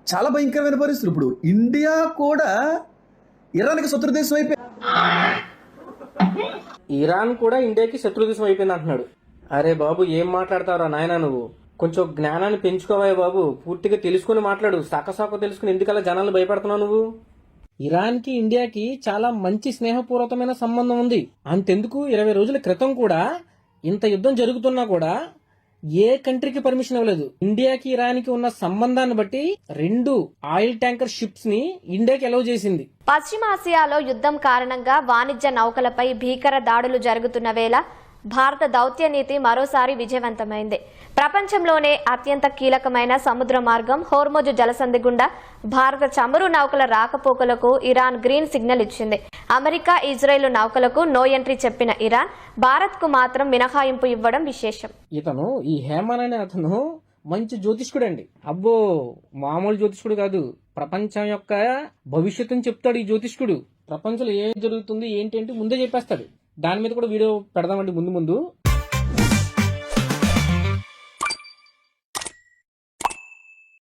చాలా భయంకరమైన పరిస్థితులు. ఇప్పుడు ఇండియా కూడా ఇరాన్కి శత్రు దేశం అయిపోయింది. ఇరాన్ కూడా ఇండియాకి శత్రుదేశం అయిపోయింది అంటున్నాడు. అరే బాబు, ఏం మాట్లాడతావురా నాయనా నువ్వు? కొంచెం జ్ఞానాన్ని పెంచుకోవా బాబు, పూర్తిగా తెలుసుకుని మాట్లాడు. సాక తెలుసుకుని ఎందుకలా జనాలు భయపడుతున్నావు నువ్వు? ఇరాన్కి ఇండియాకి చాలా మంచి స్నేహపూర్వకమైన సంబంధం ఉంది. అంతెందుకు 20 రోజుల క్రితం కూడా ఇంత యుద్ధం జరుగుతున్నా కూడా ఏ కంట్రీకి పర్మిషన్ ఇవ్వలేదు. ఇండియాకి ఇరాన్కి ఉన్న సంబంధాన్ని బట్టి 2 ఆయిల్ ట్యాంకర్ షిప్స్ ని ఇండియాకి అలౌ చేసింది. పశ్చిమాసియాలో యుద్ధం కారణంగా వాణిజ్య నౌకలపై భీకర దాడులు జరుగుతున్న వేళ భారత దౌత్య నీతి మరోసారి విజయవంతమైంది. ప్రపంచంలోనే అత్యంత కీలకమైన సముద్ర మార్గం హోర్ముజు జలసంధి గుండా భారత చమురు నౌకల రాకపోకలకు ఇరాన్ గ్రీన్ సిగ్నల్ ఇచ్చింది. అమెరికా, ఇజ్రాయెల్ నౌకలకు నో ఎంట్రీ చెప్పిన ఇరాన్ భారత్ కు మాత్రం మినహాయింపు ఇవ్వడం విశేషం. ఇతను ఈ హేమన్ అనే అతను మంచి జ్యోతిష్కుడు అండి. అబ్బో, మామూలు జ్యోతిష్కుడు కాదు. ప్రపంచం యొక్క భవిష్యత్తుని చెప్తాడు ఈ జ్యోతిష్కుడు. ప్రపంచంలో ఏం జరుగుతుంది ఏంటి ముందే చెప్పేస్తాడు. దాని మీద కూడా వీడియో పెడదామండి ముందు.